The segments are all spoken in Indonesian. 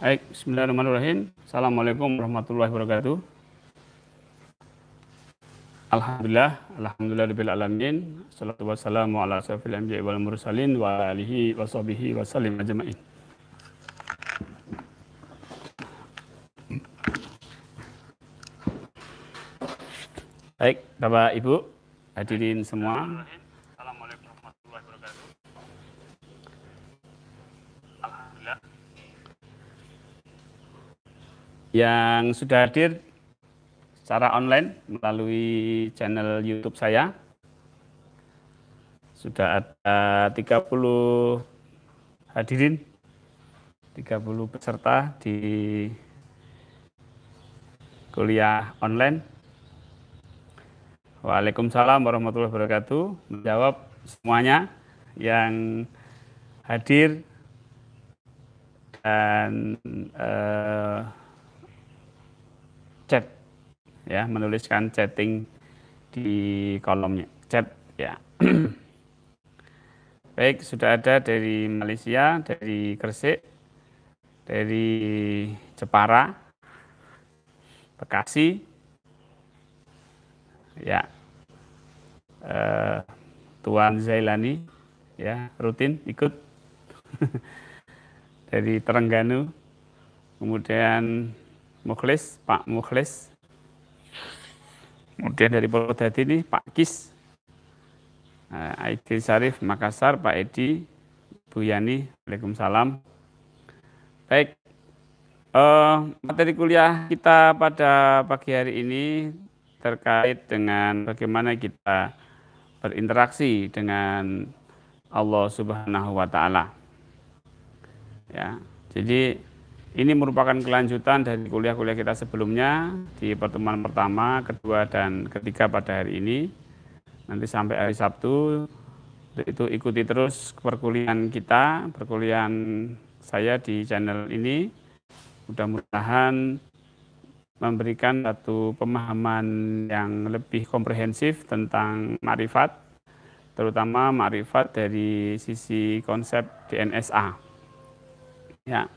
Baik, bismillahirrahmanirrahim. Assalamualaikum warahmatullahi wabarakatuh. Alhamdulillah alamin. Assalatu wassalamu ala asyrofil anbiya'i wal mursalin wa ala alihi wa sahbihi wa sallim ajma'in. Baik, Bapak Ibu, hadirin semua. Assalamualaikum warahmatullahi wabarakatuh. Alhamdulillah. Yang sudah hadir secara online melalui channel YouTube saya. Sudah ada 30 hadirin, 30 peserta di kuliah online. Waalaikumsalam warahmatullahi wabarakatuh. Menjawab semuanya yang hadir dan chat, ya, menuliskan chatting di kolomnya chat, ya. Baik, sudah ada dari Malaysia, dari Gresik, dari Jepara, Bekasi, ya, Tuan Zailani, ya, rutin ikut dari Terengganu, kemudian Mukhlis, Pak Mukhlis. Kemudian dari Purwodadi ini Pak Kis, Aidil Syarif Makassar, Pak Edi, Bu Yani, Waalaikumsalam. Baik, materi kuliah kita pada pagi hari ini terkait dengan bagaimana kita berinteraksi dengan Allah Subhanahu wa Ta'ala. Ya, jadi ini merupakan kelanjutan dari kuliah-kuliah kita sebelumnya di pertemuan pertama, kedua, dan ketiga pada hari ini. Nanti sampai hari Sabtu, itu ikuti terus perkuliahan kita, perkuliahan saya di channel ini. Mudah-mudahan memberikan satu pemahaman yang lebih komprehensif tentang ma'rifat, terutama ma'rifat dari sisi konsep DNSA. Ya.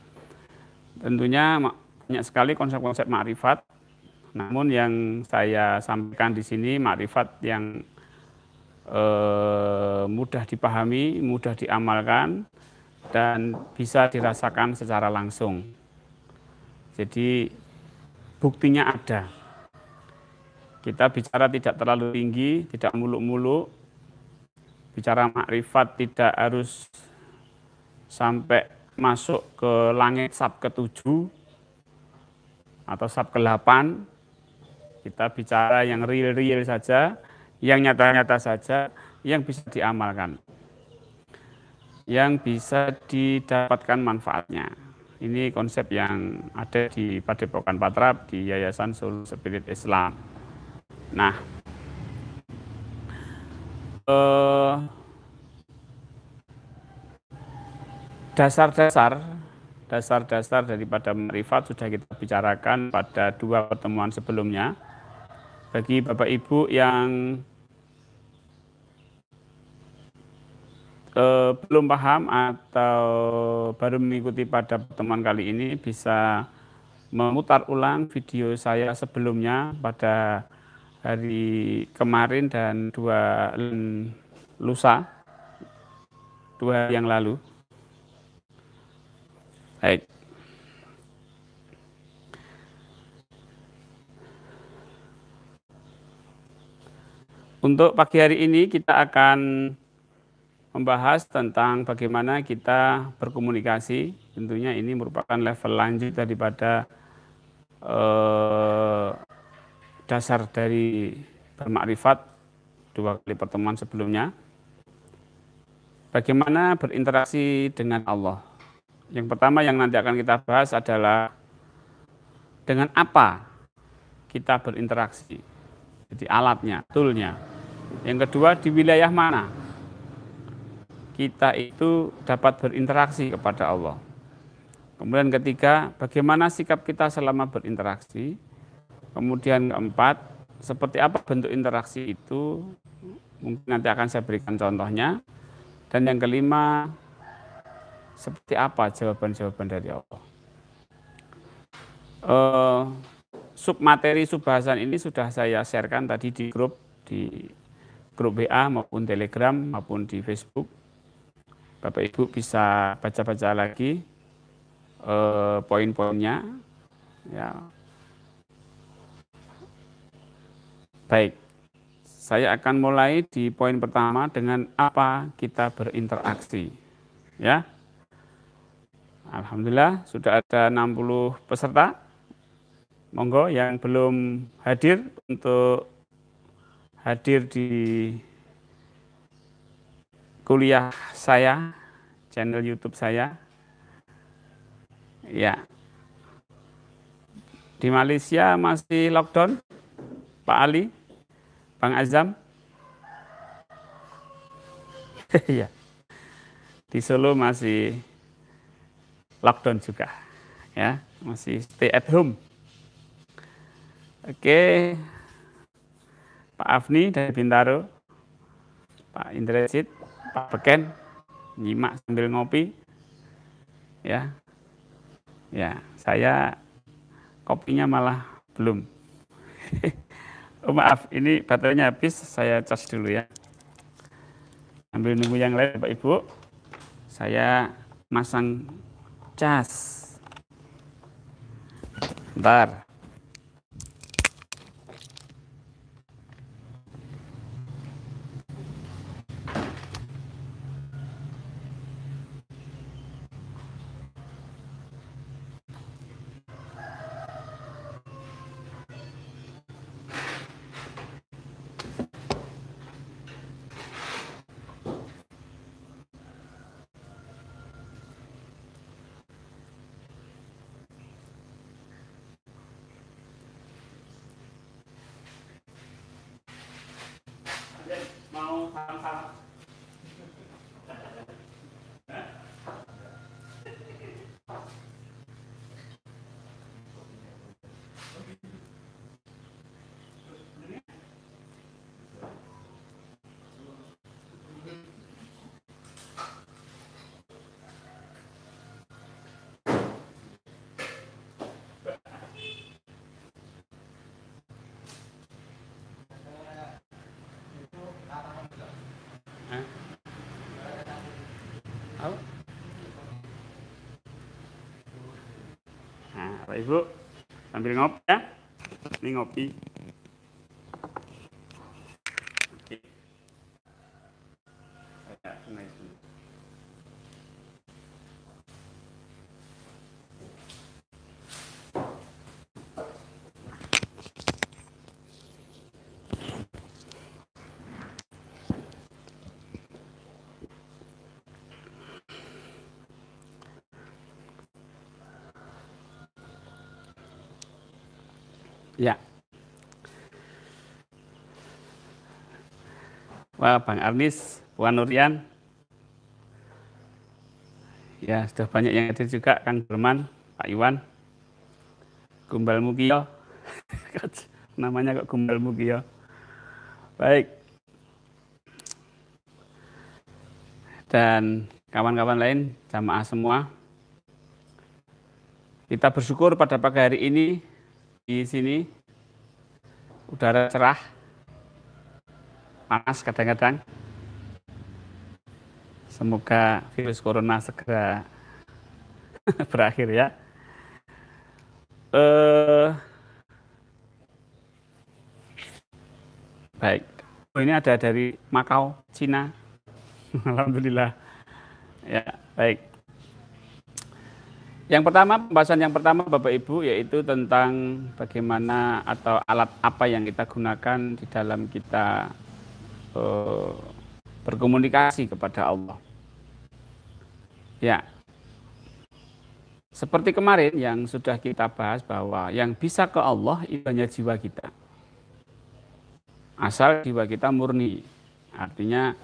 Tentunya banyak sekali konsep-konsep ma'rifat, namun yang saya sampaikan di sini ma'rifat yang mudah dipahami, mudah diamalkan, dan bisa dirasakan secara langsung. Jadi buktinya ada. Kita bicara tidak terlalu tinggi, tidak muluk-muluk, bicara ma'rifat tidak harus sampai masuk ke langit sab ke-7 atau sab ke-8. Kita bicara yang real-real saja, yang nyata-nyata saja, yang bisa diamalkan, yang bisa didapatkan manfaatnya. Ini konsep yang ada di Padepokan Patrap di Yayasan Solo Spirit Islam. Nah, dasar-dasar daripada ma'rifat sudah kita bicarakan pada 2 pertemuan sebelumnya. Bagi Bapak Ibu yang belum paham atau baru mengikuti pada pertemuan kali ini, bisa memutar ulang video saya sebelumnya pada hari kemarin dan lusa, 2 hari yang lalu. Baik. Untuk pagi hari ini kita akan membahas tentang bagaimana kita berkomunikasi. Tentunya ini merupakan level lanjut daripada dasar dari bermakrifat 2 kali pertemuan sebelumnya. Bagaimana berinteraksi dengan Allah. Yang pertama yang nanti akan kita bahas adalah dengan apa kita berinteraksi. Jadi alatnya, toolnya. Yang kedua, di wilayah mana kita itu dapat berinteraksi kepada Allah. Kemudian ketiga, bagaimana sikap kita selama berinteraksi. Kemudian keempat, seperti apa bentuk interaksi itu, mungkin nanti akan saya berikan contohnya. Dan yang kelima, seperti apa jawaban-jawaban dari Allah. Submateri subbahasan ini sudah saya sharekan tadi di grup WA maupun Telegram maupun di Facebook. Bapak Ibu bisa baca-baca lagi poin-poinnya. Ya. Baik, saya akan mulai di poin pertama dengan apa kita berinteraksi. Ya, alhamdulillah sudah ada 60 peserta. Monggo yang belum hadir untuk hadir di kuliah saya, channel YouTube saya. Ya. Di Malaysia masih lockdown, Pak Ali, Bang Azam. Ya. Di Solo masih lockdown juga. Ya, masih stay at home. Oke. Pak Afni dari Bintaro, Pak Indrajit, Pak Beken, nyimak sambil ngopi. Ya. Ya, saya kopinya malah belum. Oh maaf, ini baterainya habis, saya cas dulu ya. Ambil nunggu yang lain Bapak Ibu. Saya masang cas. Bentar. Mau salam-salam. Nah, Bapak Ibu sambil ngopi ya. Ini ngopi. Oke. Ya. Wah, Bang Arnis, Puan Nurian. Ya, sudah banyak yang hadir juga, Kang Berman, Pak Iwan. Gumbal Mugio. Namanya kok Gumbal Mugio. Baik. Dan kawan-kawan lain, jamaah semua. Kita bersyukur pada pagi hari ini di sini udara cerah, panas kadang-kadang. Semoga virus corona segera berakhir ya. Baik, ini ada dari Makau, Cina. Alhamdulillah. Ya, baik. Yang pertama, pembahasan yang pertama Bapak Ibu yaitu tentang bagaimana atau alat apa yang kita gunakan di dalam kita berkomunikasi kepada Allah. Ya, seperti kemarin yang sudah kita bahas bahwa yang bisa ke Allah itu hanya jiwa kita. Asal jiwa kita murni, artinya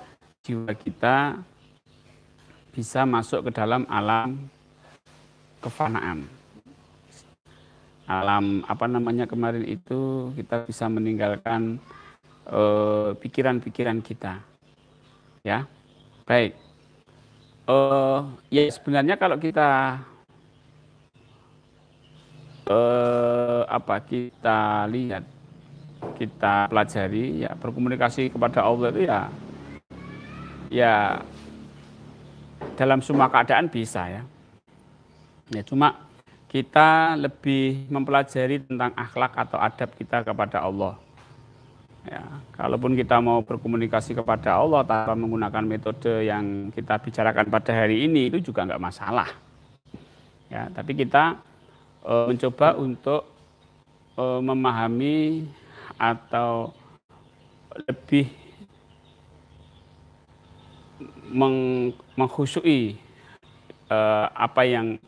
jiwa kita bisa masuk ke dalam alam kefanaan. Alam apa namanya kemarin itu kita bisa meninggalkan pikiran-pikiran kita. Ya, baik. Ya sebenarnya kalau kita kita lihat, kita pelajari, ya berkomunikasi kepada Allah itu ya dalam semua keadaan bisa ya. Ya cuma kita lebih mempelajari tentang akhlak atau adab kita kepada Allah. Ya, kalaupun kita mau berkomunikasi kepada Allah tanpa menggunakan metode yang kita bicarakan pada hari ini itu juga nggak masalah. Ya, tapi kita mencoba untuk memahami atau lebih mengkhusyui apa yang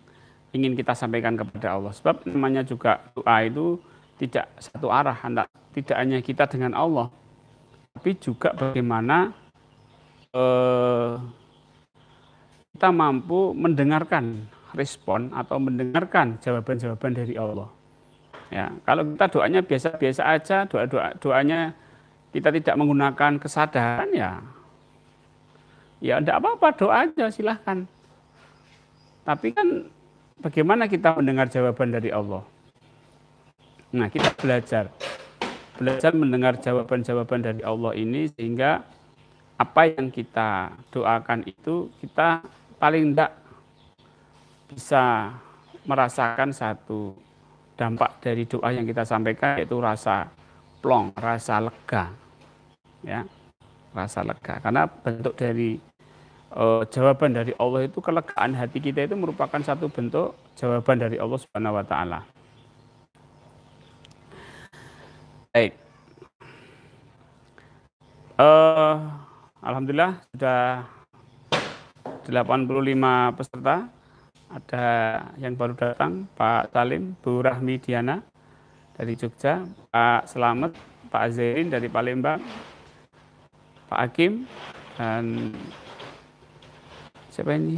ingin kita sampaikan kepada Allah. Sebab namanya juga doa itu tidak satu arah, tidak hanya kita dengan Allah, tapi juga bagaimana kita mampu mendengarkan respon atau mendengarkan jawaban-jawaban dari Allah. Ya, kalau kita doanya biasa-biasa aja, doanya kita tidak menggunakan kesadaran ya enggak apa-apa, doa aja silahkan. Tapi kan bagaimana kita mendengar jawaban dari Allah? Nah, kita belajar mendengar jawaban-jawaban dari Allah ini sehingga apa yang kita doakan itu kita paling tidak bisa merasakan satu dampak dari doa yang kita sampaikan, yaitu rasa plong, rasa lega. Ya, rasa lega. Karena bentuk dari jawaban dari Allah itu, kelegaan hati kita itu merupakan satu bentuk jawaban dari Allah Subhanahu wa taala. Baik. Alhamdulillah sudah 85 peserta. Ada yang baru datang, Pak Salim, Bu Rahmi Diana dari Jogja, Pak Selamet, Pak Azerin dari Palembang, Pak Hakim, dan siapa ini?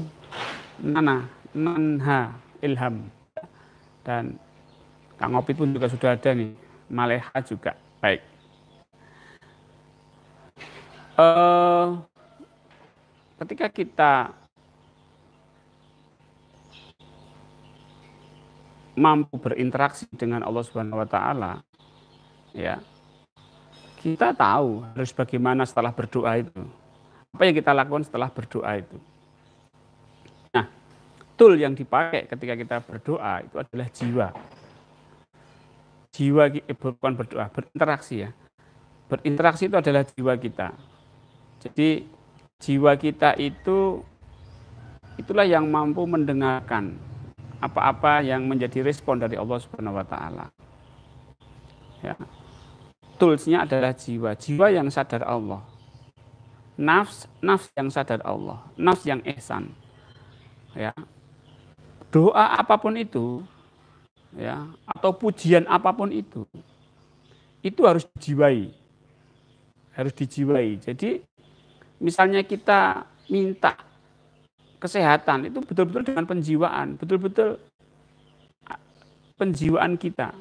Nanha Ilham, dan Kang Opi pun juga sudah ada nih, Maleha juga. Baik. Ketika kita mampu berinteraksi dengan Allah Subhanahu wa taala, ya. Kita tahu harus bagaimana setelah berdoa itu. Apa yang kita lakukan setelah berdoa itu. Nah, tool yang dipakai ketika kita berdoa itu adalah jiwa. Jiwa bukan berdoa, berinteraksi ya. Berinteraksi itu adalah jiwa kita. Jadi jiwa kita itulah yang mampu mendengarkan apa-apa yang menjadi respon dari Allah Subhanahu wa taala. Ya. Toolsnya adalah jiwa yang sadar Allah. Nafs yang sadar Allah, nafs yang ihsan. Ya. Doa apapun itu, ya, atau pujian apapun itu harus dijiwai. Harus dijiwai. Jadi misalnya kita minta kesehatan, itu betul-betul dengan penjiwaan, betul-betul penjiwaan kita.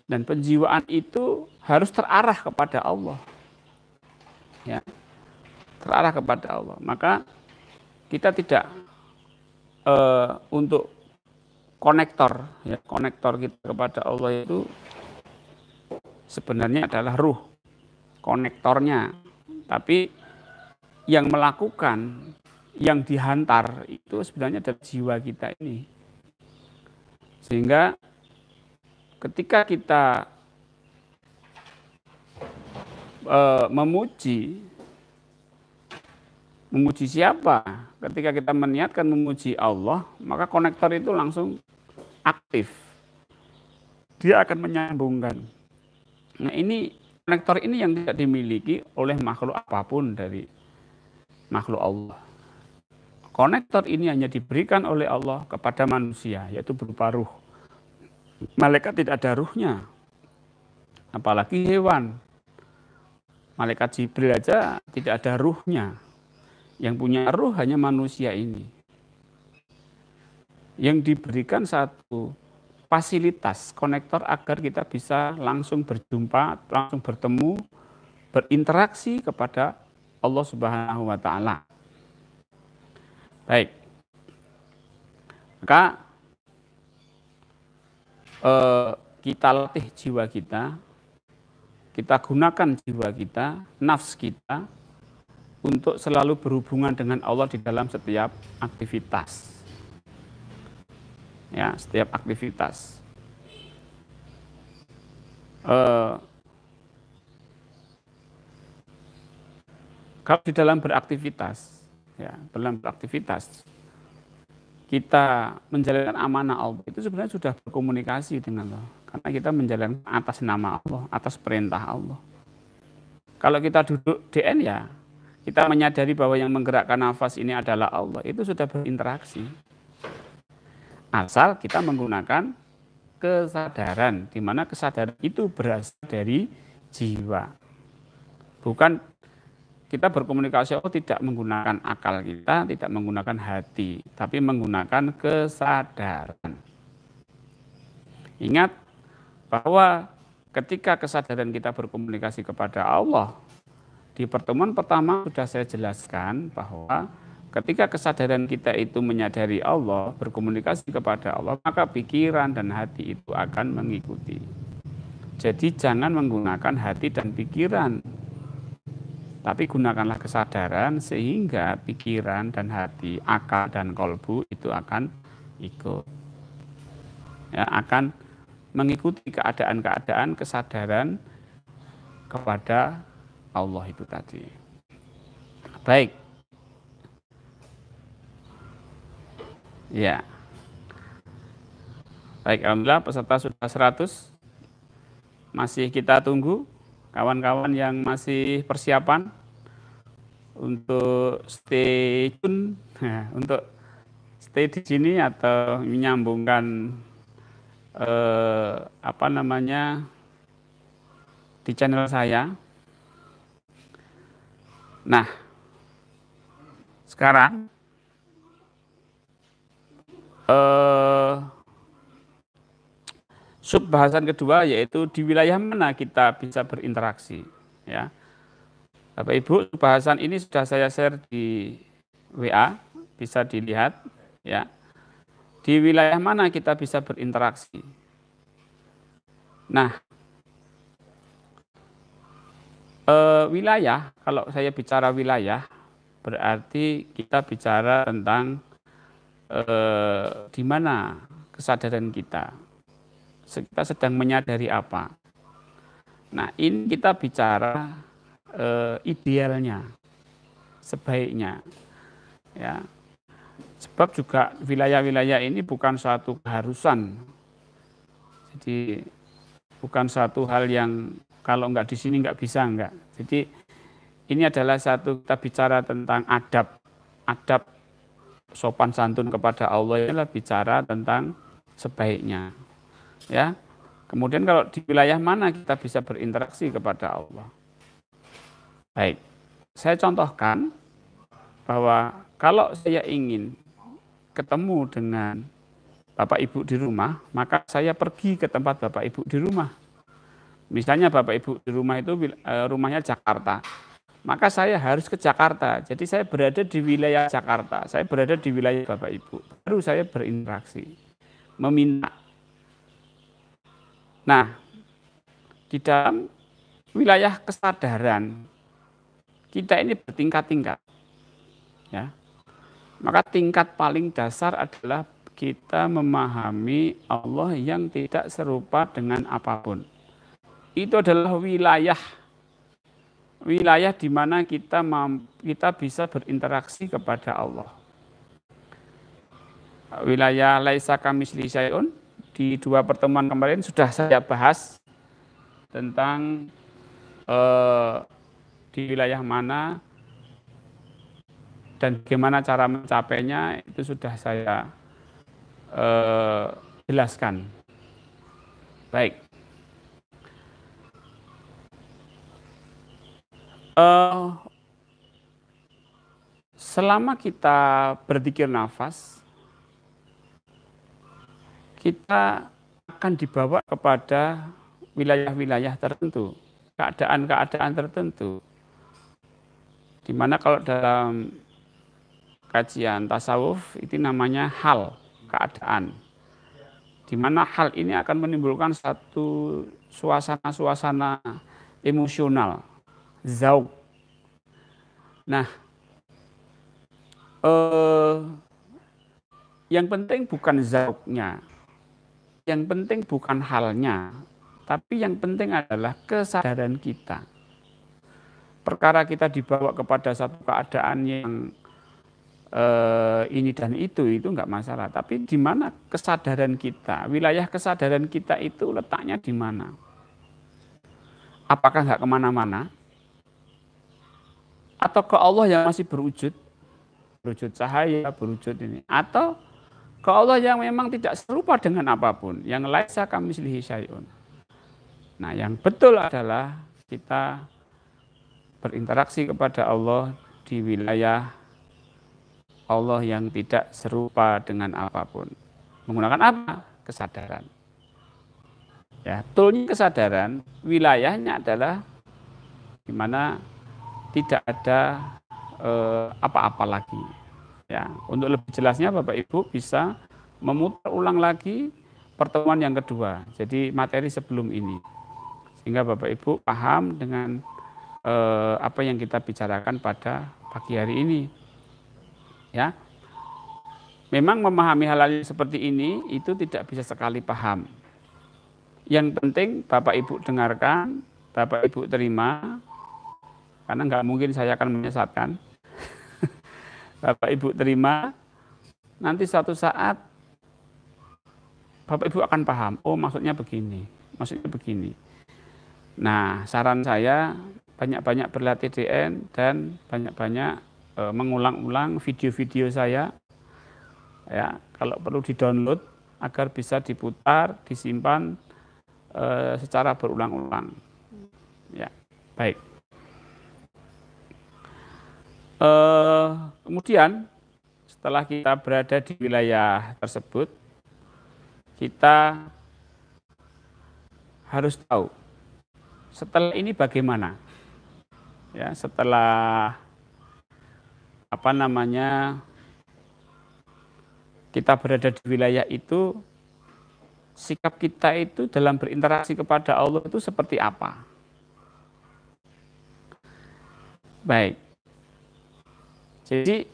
Dan penjiwaan itu harus terarah kepada Allah. Ya. Terarah kepada Allah. Maka kita tidak untuk konektor kita kepada Allah itu sebenarnya adalah ruh, konektornya. Tapi yang melakukan, yang dihantar itu sebenarnya adalah jiwa kita ini. Sehingga ketika kita memuji siapa? Ketika kita meniatkan memuji Allah, maka konektor itu langsung aktif. Dia akan menyambungkan. Nah, ini konektor ini yang tidak dimiliki oleh makhluk apapun dari makhluk Allah. Konektor ini hanya diberikan oleh Allah kepada manusia, yaitu berupa ruh. Malaikat tidak ada ruhnya, apalagi hewan. Malaikat Jibril aja tidak ada ruhnya. Yang punya ruh hanya manusia ini. Yang diberikan satu fasilitas konektor agar kita bisa langsung berjumpa, langsung bertemu, berinteraksi kepada Allah Subhanahu wa Ta'ala. Baik, maka kita latih jiwa kita gunakan jiwa kita, nafs kita untuk selalu berhubungan dengan Allah di dalam setiap aktivitas. Ya, setiap aktivitas. Kalau di dalam beraktivitas, kita menjalankan amanah Allah itu sebenarnya sudah berkomunikasi dengan Allah, karena kita menjalankan atas nama Allah, atas perintah Allah. Kalau kita duduk DN, ya kita menyadari bahwa yang menggerakkan nafas ini adalah Allah, itu sudah berinteraksi. Asal kita menggunakan kesadaran, di mana kesadaran itu berasal dari jiwa. Bukan kita berkomunikasi Allah tidak menggunakan akal kita, tidak menggunakan hati, tapi menggunakan kesadaran. Ingat bahwa ketika kesadaran kita berkomunikasi kepada Allah, di pertemuan pertama sudah saya jelaskan bahwa ketika kesadaran kita itu menyadari Allah, berkomunikasi kepada Allah, maka pikiran dan hati itu akan mengikuti. Jadi jangan menggunakan hati dan pikiran, tapi gunakanlah kesadaran sehingga pikiran dan hati, akal dan kolbu itu akan ikut. Ya, akan mengikuti keadaan-keadaan kesadaran kepada Allah itu tadi. Baik. Ya. Baik, alhamdulillah peserta sudah 100. Masih kita tunggu kawan-kawan yang masih persiapan untuk stay tune, untuk stay di sini atau menyambungkan di channel saya. Nah, sekarang sub bahasan kedua yaitu di wilayah mana kita bisa berinteraksi, ya. Bapak Ibu, bahasan ini sudah saya share di WA, bisa dilihat, ya. Di wilayah mana kita bisa berinteraksi. Nah, wilayah, kalau saya bicara wilayah, berarti kita bicara tentang di mana kesadaran kita. Kita sedang menyadari apa. Nah, ini kita bicara idealnya, sebaiknya, ya. Sebab juga wilayah-wilayah ini bukan suatu keharusan. Jadi bukan suatu hal yang kalau enggak di sini enggak bisa, enggak. Jadi ini adalah satu, kita bicara tentang adab sopan santun kepada Allah, adalah bicara tentang sebaiknya, ya. Kemudian kalau di wilayah mana kita bisa berinteraksi kepada Allah. Baik, saya contohkan bahwa kalau saya ingin ketemu dengan Bapak Ibu di rumah, maka saya pergi ke tempat Bapak Ibu di rumah. Misalnya Bapak Ibu di rumah itu rumahnya Jakarta, maka saya harus ke Jakarta. Jadi saya berada di wilayah Jakarta, saya berada di wilayah Bapak Ibu, baru saya berinteraksi, meminta. Nah, di dalam wilayah kesadaran kita ini bertingkat-tingkat, ya. Maka tingkat paling dasar adalah kita memahami Allah yang tidak serupa dengan apapun. Itu adalah wilayah di mana kita bisa berinteraksi kepada Allah. Wilayah laisa kamitslihi syai'un, di 2 pertemuan kemarin sudah saya bahas tentang di wilayah mana dan bagaimana cara mencapainya, itu sudah saya jelaskan. Baik. Selama kita berzikir nafas, kita akan dibawa kepada wilayah-wilayah tertentu, keadaan-keadaan tertentu. Di mana kalau dalam kajian tasawuf itu namanya hal, keadaan. Di mana hal ini akan menimbulkan satu suasana-suasana emosional, zauq. Nah, yang penting bukan zauqnya, yang penting bukan halnya, tapi yang penting adalah kesadaran kita. Perkara kita dibawa kepada satu keadaan yang ini dan itu enggak masalah. Tapi di mana kesadaran kita, wilayah kesadaran kita itu letaknya di mana? Apakah enggak kemana-mana? Atau ke Allah yang masih berwujud cahaya, berwujud ini? Atau ke Allah yang memang tidak serupa dengan apapun, yang laisa kamitslihi syai'un. Nah, yang betul adalah kita berinteraksi kepada Allah di wilayah Allah yang tidak serupa dengan apapun. Menggunakan apa? Kesadaran. Ya, toolnya kesadaran, wilayahnya adalah di mana tidak ada apa-apa lagi. Ya, untuk lebih jelasnya Bapak Ibu bisa memutar ulang lagi pertemuan yang kedua. Jadi materi sebelum ini, sehingga Bapak Ibu paham dengan apa yang kita bicarakan pada pagi hari ini. Ya, memang memahami hal-hal seperti ini itu tidak bisa sekali paham. Yang penting Bapak Ibu dengarkan, Bapak Ibu terima, karena nggak mungkin saya akan menyesatkan. Bapak Ibu terima, nanti suatu saat Bapak Ibu akan paham, oh maksudnya begini, maksudnya begini. Nah, saran saya banyak-banyak berlatih DN dan banyak-banyak mengulang-ulang video-video saya. Ya, kalau perlu di-download agar bisa diputar, disimpan secara berulang-ulang. Ya, baik. Kemudian setelah kita berada di wilayah tersebut, kita harus tahu setelah ini bagaimana. Ya, setelah kita berada di wilayah itu, sikap kita itu dalam berinteraksi kepada Allah itu seperti apa? Baik. Jadi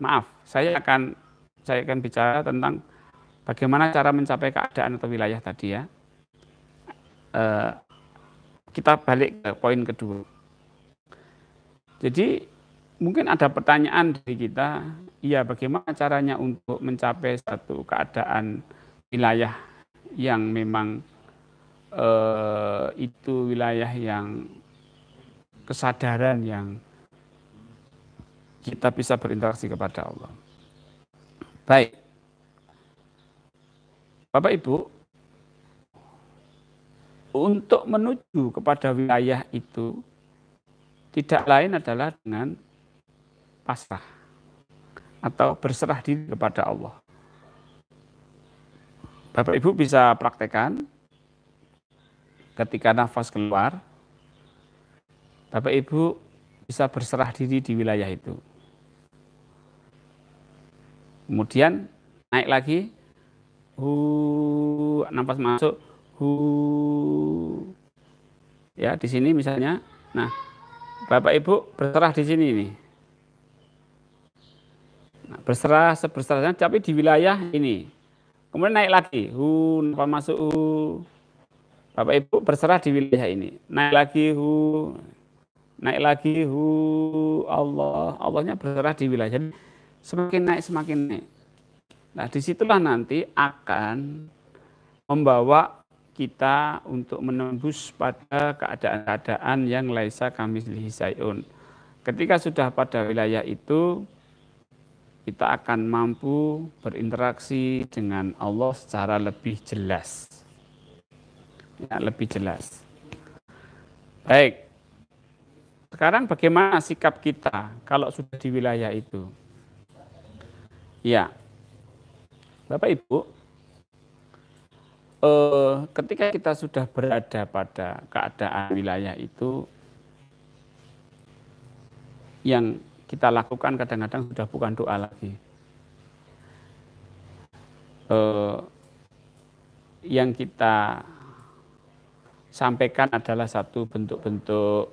maaf, saya akan bicara tentang bagaimana cara mencapai keadaan atau wilayah tadi, ya. Kita balik ke poin kedua. Jadi mungkin ada pertanyaan dari kita, ya bagaimana caranya untuk mencapai satu keadaan wilayah yang memang itu wilayah yang kesadaran yang kita bisa berinteraksi kepada Allah. Baik, Bapak Ibu, untuk menuju kepada wilayah itu tidak lain adalah dengan pasrah atau berserah diri kepada Allah. Bapak Ibu bisa praktekkan ketika nafas keluar, Bapak Ibu bisa berserah diri di wilayah itu. Kemudian naik lagi, Nafas masuk, hu. Ya, di sini misalnya. Nah, Bapak Ibu berserah di sini nih. Nah, berserah seberserahnya tapi di wilayah ini. Kemudian naik lagi, nafas masuk, Bapak Ibu berserah di wilayah ini. Naik lagi, naik lagi, Allah. Allahnya berserah di wilayah. Jadi semakin naik, semakin naik. Nah, disitulah nanti akan membawa kita untuk menembus pada keadaan-keadaan yang laisa kamitslihi syai'un. Ketika sudah pada wilayah itu, kita akan mampu berinteraksi dengan Allah secara lebih jelas. Ya, lebih jelas. Baik. Sekarang bagaimana sikap kita kalau sudah di wilayah itu? Ya, Bapak Ibu, ketika kita sudah berada pada keadaan wilayah itu, yang kita lakukan kadang-kadang sudah bukan doa lagi. Yang kita sampaikan adalah satu bentuk-bentuk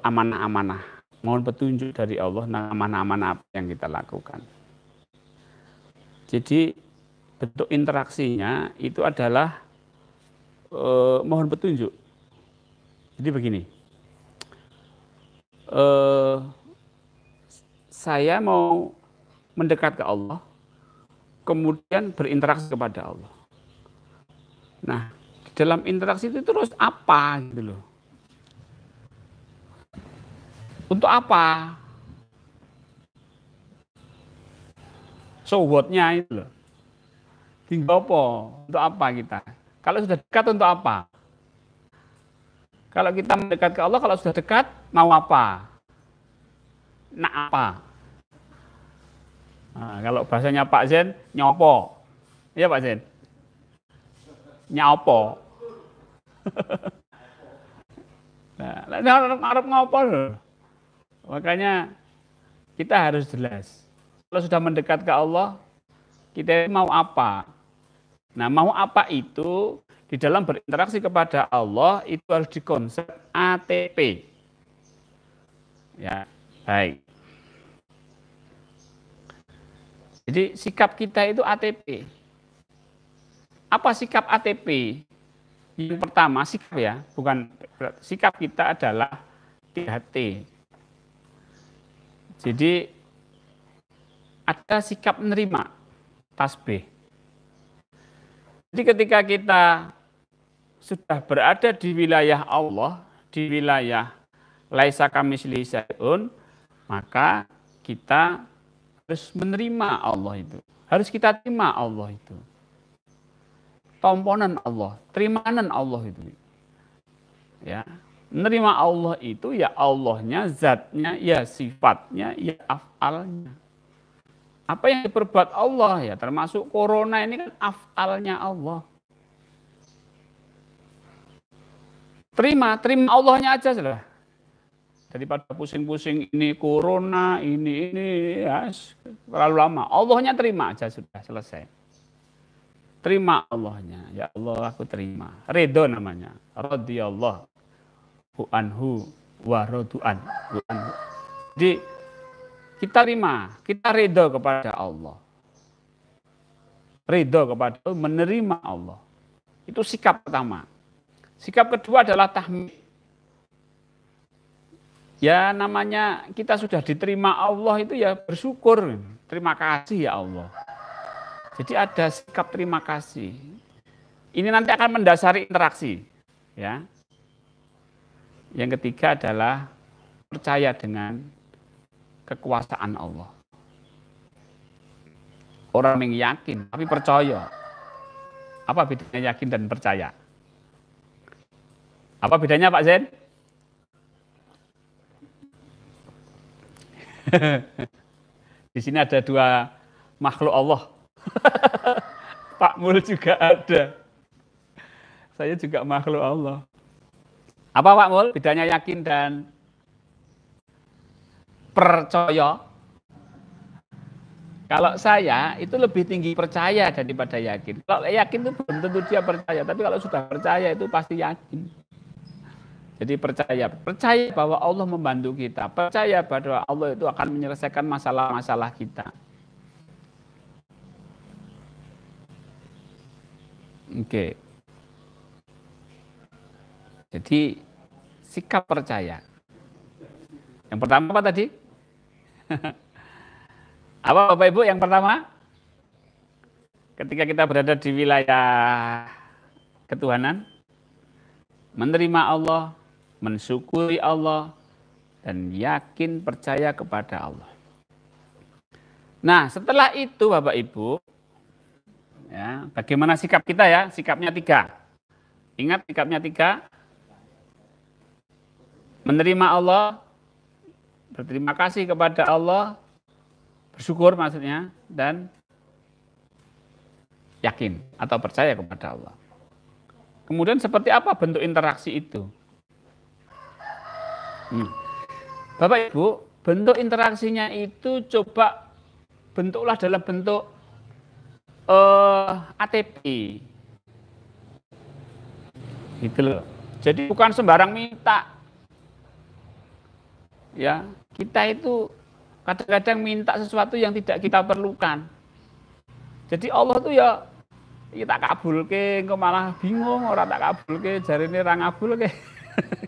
amanah-amanah. Mohon petunjuk dari Allah, amanah-amanah apa yang kita lakukan. Jadi bentuk interaksinya itu adalah mohon petunjuk. Jadi begini, saya mau mendekat ke Allah, kemudian berinteraksi kepada Allah. Nah, di dalam interaksi itu terus apa gitu loh. Untuk apa? So what-nya itu loh. Tinggal apa? Untuk apa kita? Kalau sudah dekat untuk apa? Kalau kita mendekat ke Allah, kalau sudah dekat, mau apa? Nak apa? Nah, kalau bahasanya Pak Zen, nyopo. Iya Pak Zen? Nyopo. Nah, harap ngopo loh. Makanya kita harus jelas. Kalau sudah mendekat ke Allah, kita mau apa? Nah, mau apa itu di dalam berinteraksi kepada Allah itu harus dikonsep ATP. Ya, baik. Jadi sikap kita itu ATP. Apa sikap ATP? Yang pertama sikap ya, bukan sikap kita adalah 3T. Jadi ada sikap menerima, tasbih. Jadi ketika kita sudah berada di wilayah Allah, di wilayah laisa kamitslihi syai'un, maka kita harus menerima Allah itu. Harus kita terima Allah itu. Tomponan Allah, terimanan Allah itu. Ya, menerima Allah itu ya Allahnya, zatnya, ya sifatnya, ya af'alnya. Apa yang diperbuat Allah ya, termasuk corona ini kan af'alnya Allah. Terima Allahnya aja sudah. Daripada pusing-pusing ini corona, ini ya terlalu lama. Allahnya terima aja sudah selesai. Terima Allahnya. Ya Allah aku terima. Ridho namanya. Radhiyallahu anhu wa radu'an. Jadi kita terima, kita ridho kepada Allah. Ridho kepada Allah, menerima Allah. Itu sikap pertama. Sikap kedua adalah tahmid. Ya namanya kita sudah diterima Allah itu ya bersyukur. Terima kasih ya Allah. Jadi ada sikap terima kasih. Ini nanti akan mendasari interaksi. Ya. Yang ketiga adalah percaya dengan kekuasaan Allah. Orang yang yakin tapi percaya. Apa bedanya yakin dan percaya? Apa bedanya Pak Zen? Di sini ada dua makhluk Allah. Pak Mul juga ada. Saya juga makhluk Allah. Apa Pak Mul? Bedanya yakin dan percaya? Kalau saya itu lebih tinggi percaya daripada yakin. Kalau yakin itu belum tentu dia percaya, tapi kalau sudah percaya itu pasti yakin. Jadi percaya bahwa Allah membantu kita, percaya bahwa Allah itu akan menyelesaikan masalah-masalah kita. Oke. Jadi sikap percaya. Yang pertama apa tadi? Apa Bapak Ibu yang pertama? Ketika kita berada di wilayah ketuhanan, menerima Allah, mensyukuri Allah, dan yakin percaya kepada Allah. Nah, setelah itu Bapak Ibu, ya, bagaimana sikap kita ya? Sikapnya 3. Ingat sikapnya 3. Menerima Allah, berterima kasih kepada Allah, bersyukur maksudnya, dan yakin atau percaya kepada Allah. Kemudian seperti apa bentuk interaksi itu? Bapak Ibu, bentuk interaksinya itu coba bentuklah dalam bentuk ATP. Gitu loh. Jadi bukan sembarang minta. Ya, kita itu kadang-kadang minta sesuatu yang tidak kita perlukan. Jadi Allah tuh ya tak kabulke, engko malah bingung ora tak kabulke, jarine ra ngabulke.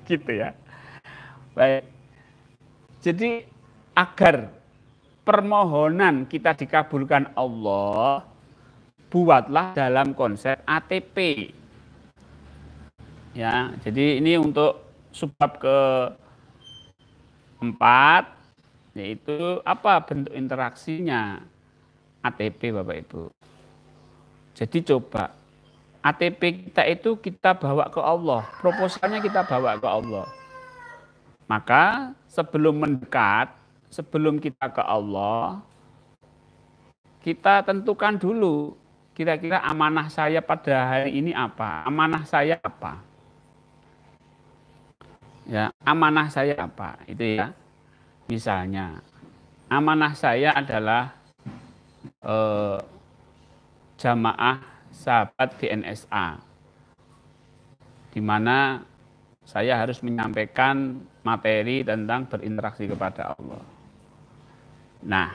Gitu ya. Baik. Jadi agar permohonan kita dikabulkan Allah, buatlah dalam konsep ATP. Ya, jadi ini untuk subbab ke-4, yaitu apa bentuk interaksinya ATP Bapak Ibu. Jadi coba ATP kita itu kita bawa ke Allah, proposalnya kita bawa ke Allah. Maka sebelum mendekat, sebelum kita ke Allah, kita tentukan dulu kira-kira amanah saya pada hari ini apa, amanah saya apa. Ya, amanah saya apa? Itu ya. Misalnya, amanah saya adalah jamaah sahabat di NSA, di mana saya harus menyampaikan materi tentang berinteraksi kepada Allah. Nah,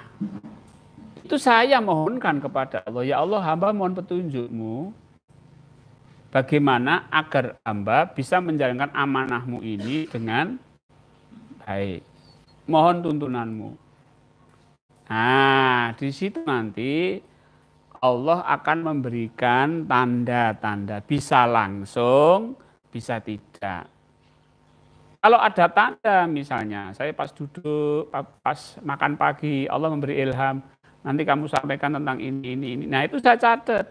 itu saya mohonkan kepada Allah, ya Allah, hamba mohon petunjuk-Mu bagaimana agar hamba bisa menjalankan amanahmu ini dengan baik. Mohon tuntunanmu. Nah, di situ nanti Allah akan memberikan tanda-tanda. Bisa langsung, bisa tidak. Kalau ada tanda misalnya, saya pas duduk, pas makan pagi, Allah memberi ilham, nanti kamu sampaikan tentang ini. Nah, itu saya catat.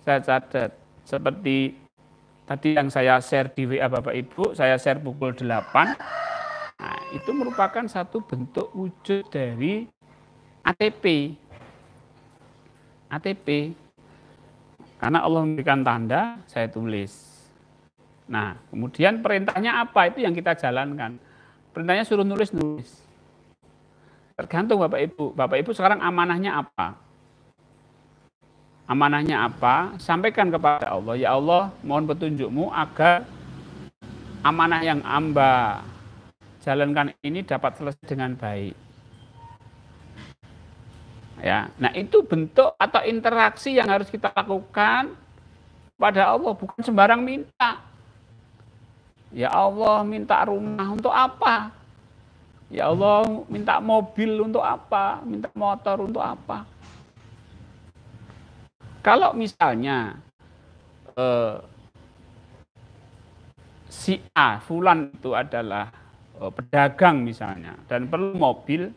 Saya catat seperti tadi yang saya share di WA Bapak Ibu, saya share pukul 8. Nah, itu merupakan satu bentuk wujud dari ATP. ATP. Karena Allah memberikan tanda, saya tulis. Nah, kemudian perintahnya apa? Itu yang kita jalankan. Perintahnya suruh nulis. Tergantung Bapak Ibu. Bapak Ibu sekarang amanahnya apa? Amanahnya apa? Sampaikan kepada Allah. Ya Allah, mohon petunjuk-Mu agar amanah yang hamba jalankan ini dapat selesai dengan baik. Ya, nah itu bentuk atau interaksi yang harus kita lakukan pada Allah, bukan sembarang minta. Ya Allah, minta rumah untuk apa? Ya Allah, minta mobil untuk apa? Minta motor untuk apa? Kalau misalnya si A, fulan itu adalah pedagang misalnya, dan perlu mobil,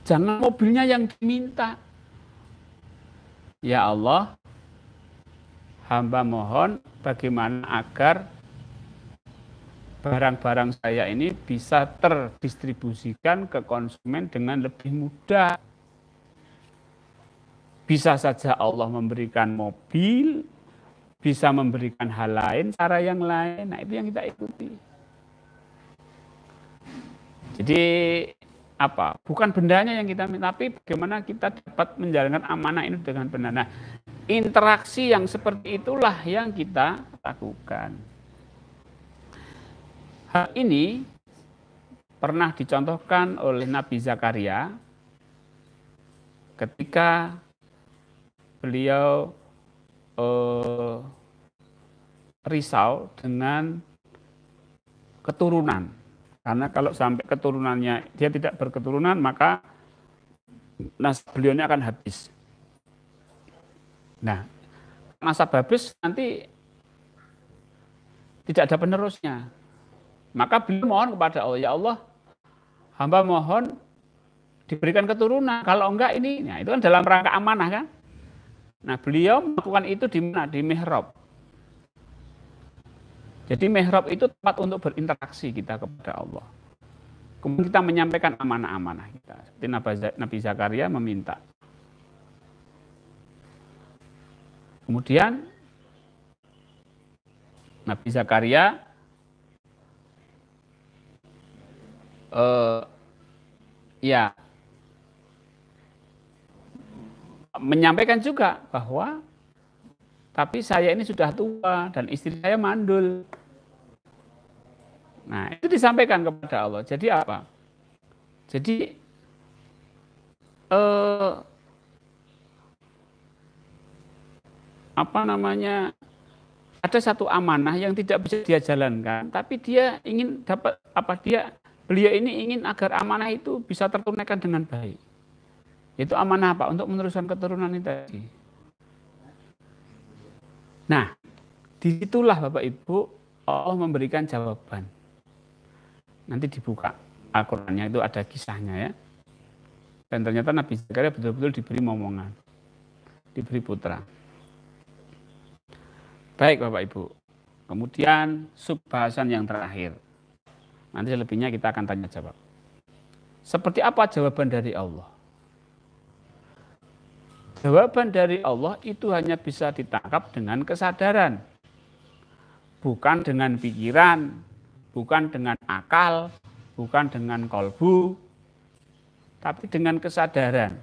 jangan mobilnya yang diminta. Ya Allah, hamba mohon bagaimana agar barang-barang saya ini bisa terdistribusikan ke konsumen dengan lebih mudah. Bisa saja Allah memberikan mobil, bisa memberikan hal lain, cara yang lain. Nah, itu yang kita ikuti. Jadi apa? Bukan bendanya yang kita minta, tapi bagaimana kita dapat menjalankan amanah ini dengan benar. Nah, interaksi yang seperti itulah yang kita lakukan. Hal ini pernah dicontohkan oleh Nabi Zakaria ketika beliau risau dengan keturunan. Karena kalau sampai keturunannya dia tidak berketurunan, maka nasab beliau ini akan habis. Nah, nasab habis nanti tidak ada penerusnya. Maka beliau mohon kepada Allah, ya Allah, hamba mohon diberikan keturunan. Kalau enggak ini, nah itu kan dalam rangka amanah kan. Nah, beliau melakukan itu di mana? Di mihrab. Jadi mihrab itu tempat untuk berinteraksi kita kepada Allah. Kemudian kita menyampaikan amanah-amanah kita. Seperti Nabi Zakaria meminta. Kemudian Nabi Zakaria menyampaikan juga bahwa tapi saya ini sudah tua dan istri saya mandul. Nah, itu disampaikan kepada Allah. Jadi apa? Jadi ada satu amanah yang tidak bisa dia jalankan, tapi dia ingin dapat beliau ini ingin agar amanah itu bisa tertunaikan dengan baik. Itu amanah apa? Untuk meneruskan keturunan ini tadi. Nah, disitulah Bapak Ibu Allah memberikan jawaban. Nanti dibuka Al-Qur'annya, itu ada kisahnya ya. Dan ternyata Nabi Zakaria betul-betul diberi momongan, diberi putra. Baik Bapak Ibu. Kemudian subbahasan yang terakhir. Nanti selebihnya kita akan tanya jawab. Seperti apa jawaban dari Allah? Jawaban dari Allah itu hanya bisa ditangkap dengan kesadaran. Bukan dengan pikiran, bukan dengan akal, bukan dengan kolbu, tapi dengan kesadaran.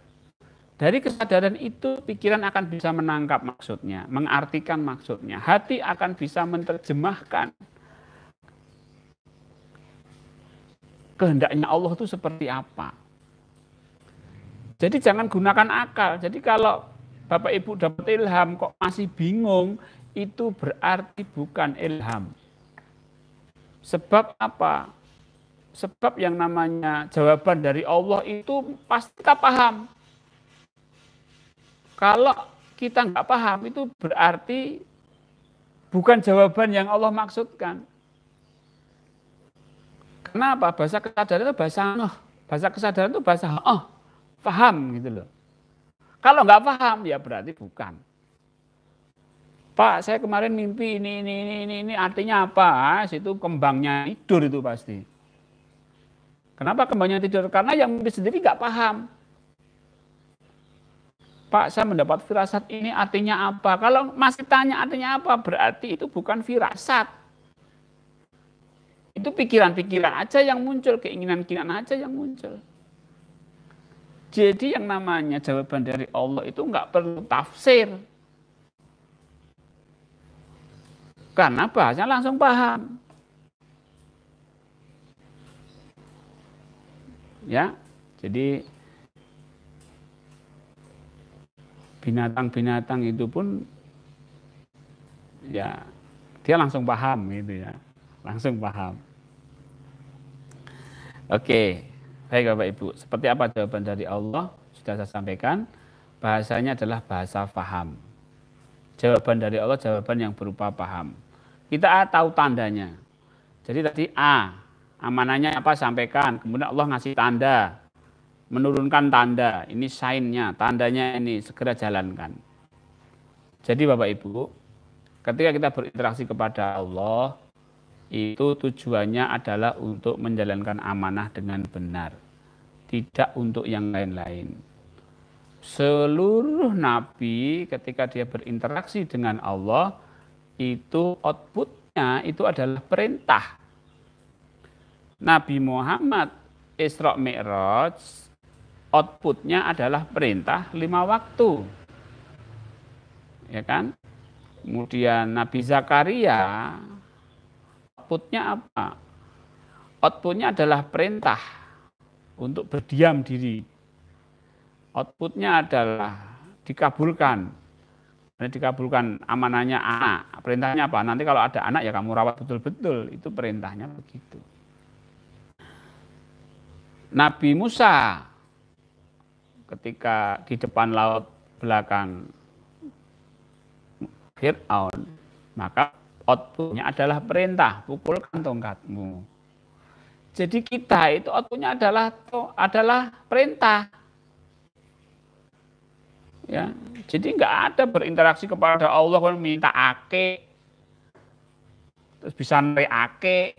Dari kesadaran itu pikiran akan bisa menangkap maksudnya, mengartikan maksudnya. Hati akan bisa menerjemahkan kehendaknya Allah itu seperti apa. Jadi jangan gunakan akal. Jadi kalau Bapak Ibu dapat ilham kok masih bingung, itu berarti bukan ilham. Sebab apa? Sebab yang namanya jawaban dari Allah itu pasti kita paham. Kalau kita nggak paham itu berarti bukan jawaban yang Allah maksudkan. Kenapa? Bahasa kesadaran itu bahasa bahasa kesadaran itu bahasa paham gitu loh. Kalau nggak paham ya berarti bukan. Pak, saya kemarin mimpi ini artinya apa? Itu kembangnya tidur itu pasti. Kenapa kembangnya tidur? Karena yang mimpi sendiri nggak paham. Pak, saya mendapat firasat ini artinya apa? Kalau masih tanya artinya apa, berarti itu bukan firasat. Itu pikiran-pikiran aja yang muncul, keinginan-keinginan aja yang muncul. Jadi yang namanya jawaban dari Allah itu nggak perlu tafsir. Karena bahasanya langsung paham. Ya, jadi binatang-binatang itu pun ya dia langsung paham gitu ya, langsung paham. Oke, baik Bapak Ibu, seperti apa jawaban dari Allah sudah saya sampaikan, bahasanya adalah bahasa paham. Jawaban dari Allah jawaban yang berupa paham. Kita tahu tandanya. Jadi tadi amanahnya apa sampaikan, kemudian Allah ngasih tanda, menurunkan tanda, ini sign-nya, tandanya ini segera jalankan. Jadi Bapak Ibu, ketika kita berinteraksi kepada Allah, itu tujuannya adalah untuk menjalankan amanah dengan benar, tidak untuk yang lain-lain. Seluruh nabi ketika dia berinteraksi dengan Allah, itu outputnya itu adalah perintah. Nabi Muhammad Isra Mi'raj, outputnya adalah perintah 5 waktu. Ya kan? Kemudian Nabi Zakaria, outputnya apa? Outputnya adalah perintah untuk berdiam diri. Outputnya adalah dikabulkan. Dikabulkan amanahnya anak. Perintahnya apa? Nanti kalau ada anak ya kamu rawat betul-betul. Itu perintahnya begitu. Nabi Musa ketika di depan laut belakang Fir'aun, maka outputnya adalah perintah, pukulkan tongkatmu. Jadi kita itu outputnya adalah perintah. Ya, jadi nggak ada berinteraksi kepada Allah kalau minta ake, terus bisa nari ake,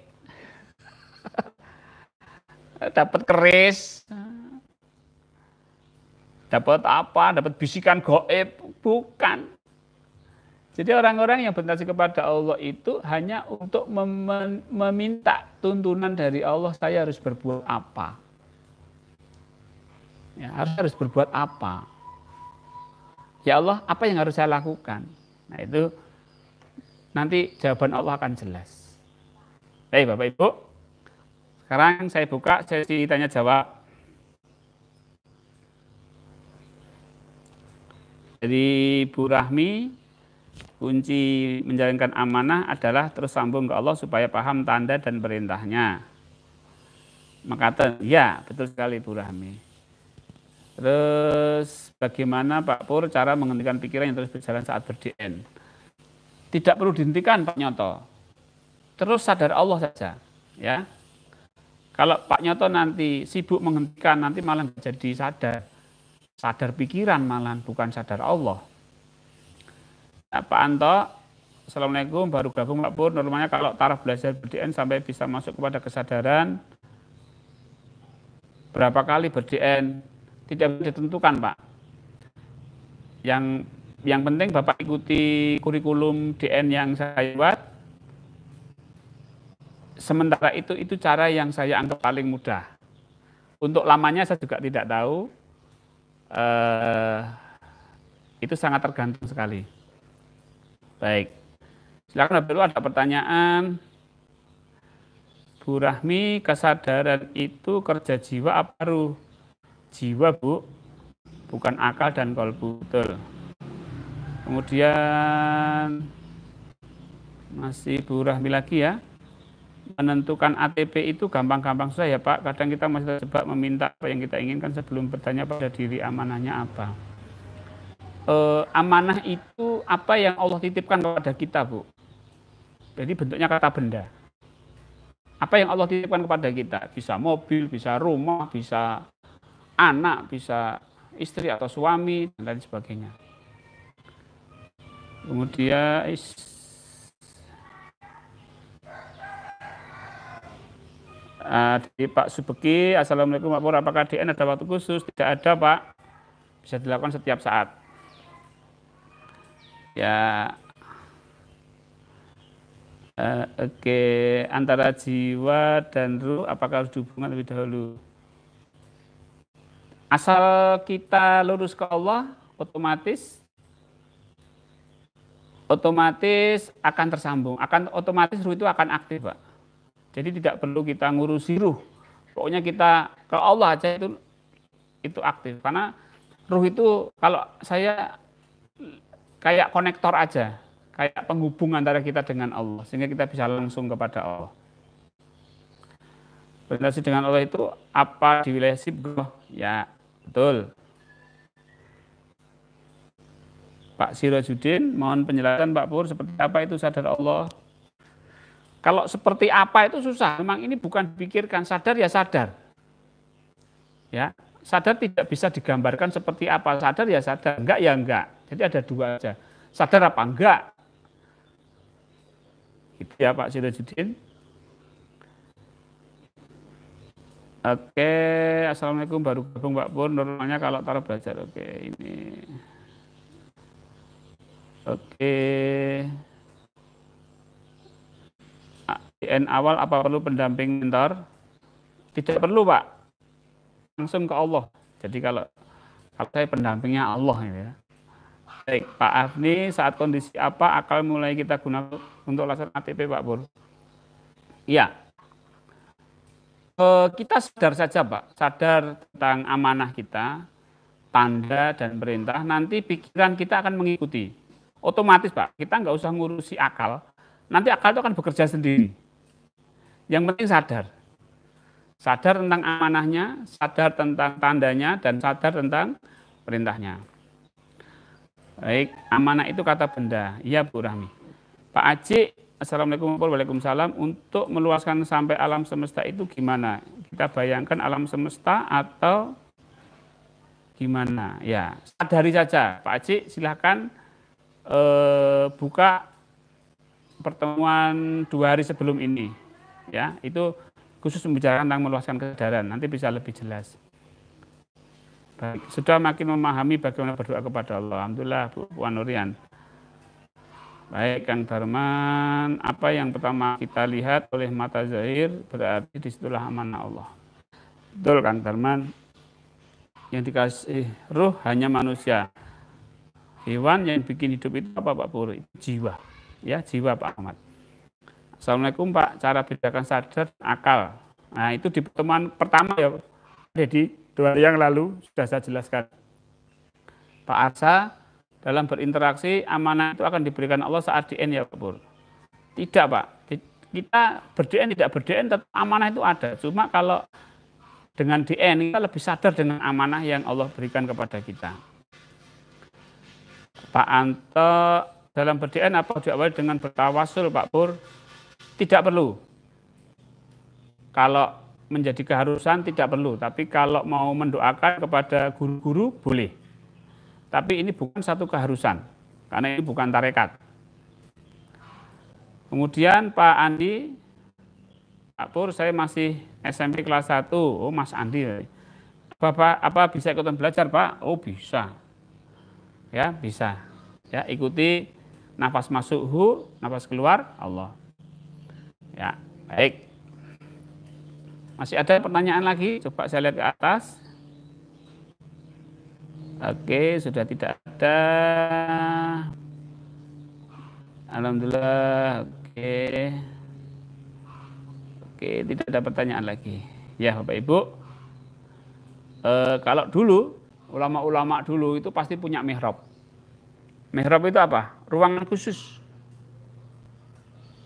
dapat keris, dapat apa, dapat bisikan goib, bukan. Jadi orang-orang yang berinteraksi kepada Allah itu hanya untuk meminta tuntunan dari Allah, saya harus berbuat apa. Ya, harus berbuat apa. Ya Allah, apa yang harus saya lakukan? Nah itu nanti jawaban Allah akan jelas. Baik Bapak Ibu, sekarang saya buka sesi tanya jawab. Jadi Bu Rahmi, kunci menjalankan amanah adalah terus sambung ke Allah supaya paham tanda dan perintahnya. Maka ya betul sekali Bu Rahmi. Terus bagaimana Pak Pur cara menghentikan pikiran yang terus berjalan saat ber-DN? Tidak perlu dihentikan Pak Nyoto. Terus sadar Allah saja. Ya. Kalau Pak Nyoto nanti sibuk menghentikan, nanti malah jadi sadar. Sadar pikiran malah bukan sadar Allah. Pak Anto, Assalamualaikum, baru gabung Pak Pur. Normalnya kalau taraf belajar ber-DN sampai bisa masuk kepada kesadaran, berapa kali ber-DN? Tidak ditentukan Pak. Yang penting Bapak ikuti kurikulum DN yang saya buat. Sementara itu cara yang saya anggap paling mudah. Untuk lamanya saya juga tidak tahu. Itu sangat tergantung sekali. Baik, silakan Bapak Ibu ada pertanyaan. Bu Rahmi, kesadaran itu kerja jiwa apa ruh? Jiwa Bu, bukan akal dan kolbu, betul. Kemudian masih Bu Rahmi lagi ya. Menentukan ATP itu gampang-gampang susah ya Pak. Kadang kita masih terjebak meminta apa yang kita inginkan sebelum bertanya pada diri amanahnya apa. Amanah itu apa yang Allah titipkan kepada kita Bu. Jadi bentuknya kata benda. Apa yang Allah titipkan kepada kita. Bisa mobil, bisa rumah, bisa anak, bisa istri atau suami, dan lain sebagainya. Kemudian dari Pak Subeki, Assalamualaikum Pak Pur, apakah DN ada waktu khusus? Tidak ada Pak, bisa dilakukan setiap saat. Ya, oke. Antara jiwa dan ruh, apakah harus dihubungkan lebih dahulu? Asal kita lurus ke Allah, otomatis akan tersambung. Otomatis ruh itu akan aktif Pak. Jadi tidak perlu kita ngurusi ruh. Pokoknya kita ke Allah aja itu aktif. Karena ruh itu kalau saya kayak konektor aja, kayak penghubung antara kita dengan Allah, sehingga kita bisa langsung kepada Allah. Berinteraksi dengan Allah itu apa di wilayah sibgoh? Ya, betul. Pak Sirojudin, mohon penjelasan Pak Pur, seperti apa itu sadar Allah? Kalau seperti apa itu susah, memang ini bukan dipikirkan, sadar ya sadar. Ya, sadar tidak bisa digambarkan seperti apa, sadar ya sadar, enggak ya enggak. Jadi ada dua aja, sadar apa enggak. Gitu ya Pak Sirojudin. Oke, Assalamualaikum, baru gabung Pak Pur, normalnya kalau taruh belajar, oke ini. Oke. DN awal apa perlu pendamping mentor? Tidak perlu Pak. langsung ke Allah. Jadi kalau saya pendampingnya Allah ya. Baik, Pak Afni, saat kondisi apa akal mulai kita gunakan untuk laksanakan ATP Pak Pur? Iya, kita sadar saja Pak, sadar tentang amanah kita, tanda dan perintah, nanti pikiran kita akan mengikuti. Otomatis Pak, kita nggak usah ngurusi akal, nanti akal itu akan bekerja sendiri. Yang penting sadar. Sadar tentang amanahnya, sadar tentang tandanya, dan sadar tentang perintahnya. Baik, amanah itu kata benda. Iya Bu Rahmi. Pak Aji, Assalamualaikum warahmatullahi wabarakatuh. Untuk meluaskan sampai alam semesta itu gimana? Kita bayangkan alam semesta atau gimana? Ya, sadari saja. Pak Aji, silahkan buka pertemuan 2 hari sebelum ini. Ya, itu khusus membicarakan tentang meluaskan kesadaran. Nanti bisa lebih jelas. Baik, sudah makin memahami bagaimana berdoa kepada Allah. Alhamdulillah, Bu Puan Nurian. Baik, Kang Darman, apa yang pertama kita lihat oleh mata zahir berarti disitulah amanah Allah. Betul, Kang Darman. Yang dikasih ruh hanya manusia. Hewan yang bikin hidup itu apa Pak Pur? Jiwa. Ya, jiwa Pak Ahmad. Assalamualaikum Pak, cara bedakan sadar dan akal. Nah, itu di pertemuan pertama ya, jadi 2 hari yang lalu sudah saya jelaskan. Pak Arsa, dalam berinteraksi amanah itu akan diberikan Allah saat DN ya Pak Pur. Tidak Pak, kita ber-DN tidak ber-DN tetap amanah itu ada. Cuma kalau dengan DN kita lebih sadar dengan amanah yang Allah berikan kepada kita. Pak Anto, dalam ber-DN apa diawali dengan bertawasul Pak Pur? Tidak perlu. Kalau menjadi keharusan tidak perlu, tapi kalau mau mendoakan kepada guru-guru boleh. Tapi ini bukan satu keharusan, karena ini bukan tarekat. Kemudian Pak Andi, Pak Pur, saya masih SMP kelas 1. Oh Mas Andi, apa bisa ikutan belajar Pak? Oh bisa. Ya bisa. Ya, ikuti nafas masuk hu, nafas keluar Allah. Ya, baik. Masih ada pertanyaan lagi? Coba saya lihat ke atas. Oke, sudah tidak ada. Alhamdulillah. Oke, tidak ada pertanyaan lagi. Ya, Bapak Ibu. Kalau dulu, ulama-ulama dulu itu pasti punya mihrab. Mihrab itu apa? Ruangan khusus.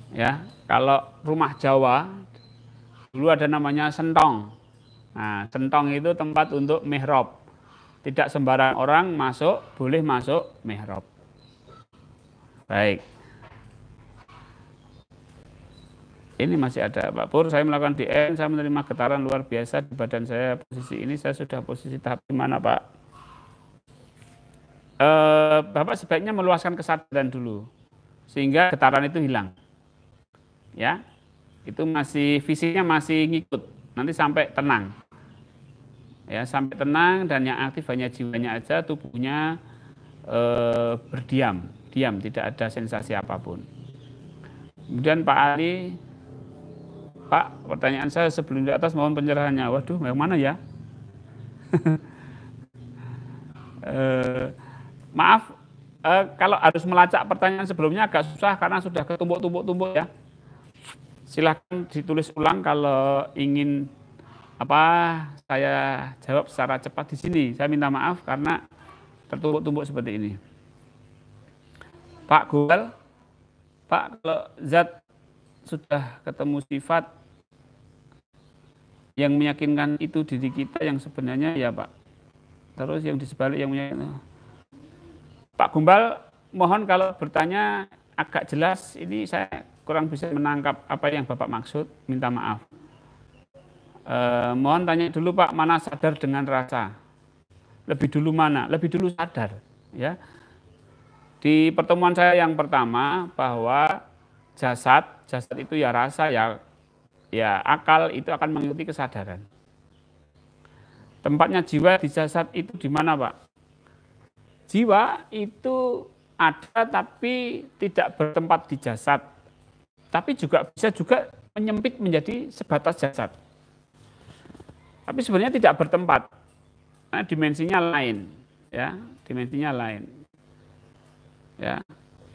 Ya, kalau rumah Jawa dulu ada namanya sentong. Nah, sentong itu tempat untuk mihrab. Tidak sembarang orang masuk, boleh masuk mihrab. Baik. Ini masih ada Pak Pur, saya melakukan DN, saya menerima getaran luar biasa di badan saya. Posisi ini saya sudah posisi tahap di mana Pak? Bapak sebaiknya meluaskan kesadaran dulu, sehingga getaran itu hilang. Ya, itu masih fisiknya masih ngikut, nanti sampai tenang. Ya, sampai tenang dan yang aktif hanya jiwanya aja, tubuhnya berdiam, tidak ada sensasi apapun. Kemudian Pak Ali, Pak, pertanyaan saya sebelum di atas mohon pencerahannya. Waduh, yang mana ya? Maaf, kalau harus melacak pertanyaan sebelumnya agak susah karena sudah ketumpuk-tumpuk ya. Silahkan ditulis ulang kalau ingin saya jawab secara cepat di sini. Saya minta maaf karena tertumpuk-tumpuk seperti ini. Pak Gubal, Pak, kalau zat sudah ketemu sifat yang meyakinkan itu diri kita yang sebenarnya ya Pak. Terus yang di sebalik yang meyakinkan. Pak Gumbal, mohon kalau bertanya agak jelas, ini saya kurang bisa menangkap apa yang Bapak maksud, minta maaf. Mohon tanya dulu Pak, mana sadar dengan rasa? Lebih dulu mana? Lebih dulu sadar. Ya. Di pertemuan saya yang pertama bahwa jasad itu ya rasa, ya akal itu akan mengikuti kesadaran. Tempatnya jiwa di jasad itu di mana Pak? Jiwa itu ada tapi tidak bertempat di jasad. Tapi juga bisa juga menyempit menjadi sebatas jasad. Tapi sebenarnya tidak bertempat. Karena dimensinya lain, ya, dimensinya lain. Ya,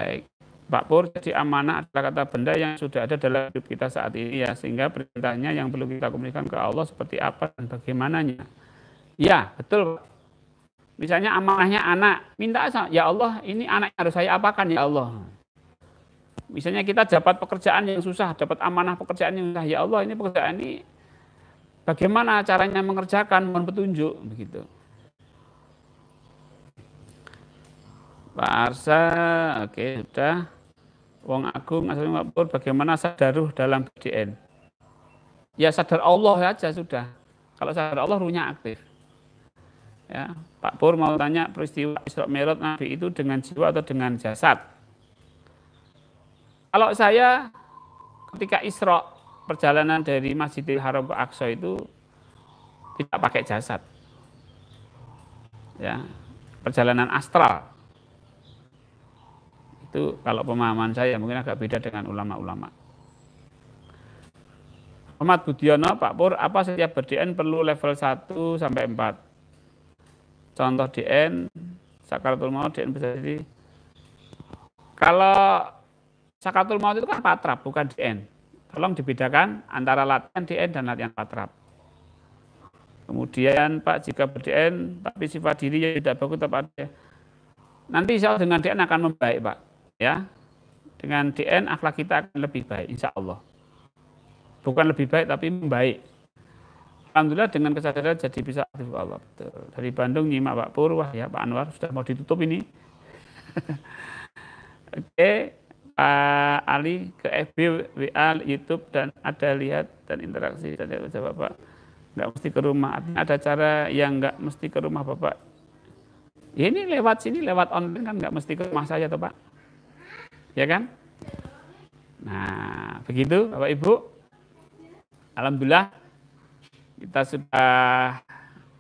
baik. Pak Pur, jadi amanah adalah kata benda yang sudah ada dalam hidup kita saat ini ya, sehingga perintahnya yang perlu kita komunikasikan ke Allah seperti apa dan bagaimananya. Ya, betul. Misalnya amanahnya anak, minta ya Allah, ini anak harus saya apakan ya Allah. Misalnya kita dapat pekerjaan yang susah, dapat amanah pekerjaan yang susah, ya Allah ini pekerjaan ini bagaimana caranya mengerjakan, mohon petunjuk, begitu. Pak Arsa, oke, sudah. Wong Agung, asalnya Pak Pur, bagaimana sadaruh dalam BDN? Ya sadar Allah saja sudah. Kalau sadar Allah ruhnya aktif. Ya, Pak Pur mau tanya peristiwa Isra Mi'raj Nabi itu dengan jiwa atau dengan jasad? Kalau saya ketika Isra perjalanan dari Masjidil Haram ke Aqsa itu tidak pakai jasad. Ya, perjalanan astral. Itu kalau pemahaman saya mungkin agak beda dengan ulama-ulama. Ahmad Budiono, Pak Pur, apa setiap ber-DN perlu level 1 sampai 4? Contoh DN, Sakaratul Maut, DN bisa jadi. Kalau Sakaratul Maut itu kan patrap, bukan DN. Tolong dibedakan antara latihan DN dan latihan patrap. Kemudian Pak, jika ber-DN tapi sifat diri yang tidak bagus tetap ada. Nanti insya Allah dengan DN akan membaik, Pak. Ya, dengan DN akhlak kita akan lebih baik, insya Allah. Bukan lebih baik tapi membaik. Alhamdulillah dengan kesadaran jadi bisa aktif Allah. Betul. Dari Bandung nyimak Pak Pur, wah ya Pak Anwar sudah mau ditutup ini. Oke, Pak Ali ke FB, WA, YouTube dan ada lihat dan interaksi. Tadi jawab Bapak, nggak mesti ke rumah. Artinya ada cara yang nggak mesti ke rumah Bapak. Ya, ini lewat sini, lewat online kan nggak mesti ke rumah saya toh Pak. Ya kan? Nah, begitu Bapak Ibu. Alhamdulillah kita sudah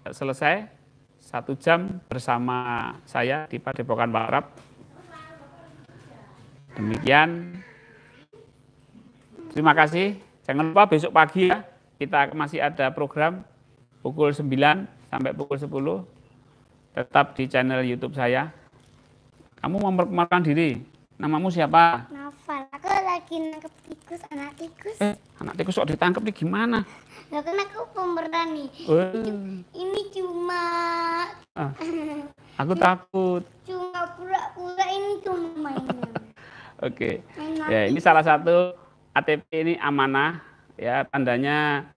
selesai 1 jam bersama saya di Padepokan Pak Arab. Demikian. Terima kasih. Jangan lupa besok pagi ya, kita masih ada program pukul 9 sampai pukul 10. Tetap di channel YouTube saya. Kamu memperkenalkan diri. Namamu siapa? Novel. Aku lagi nangkep tikus, anak tikus. Anak tikus kok ditangkap nih gimana? Loh kan aku pemberani. Ini cuma aku takut. Cuma pura-pura, ini cuma mainan. Oke. Ya, ini salah satu ATP ini amanah ya, tandanya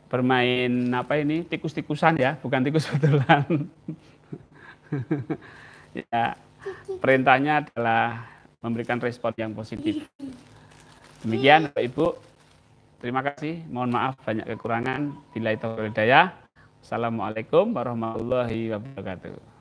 bermain apa ini tikus-tikusan ya, bukan tikus betulan. Ya, perintahnya adalah memberikan respon yang positif. Demikian Bapak Ibu. Terima kasih. Mohon maaf banyak kekurangan. Billahi taufiq wal hidayah. Assalamualaikum warahmatullahi wabarakatuh.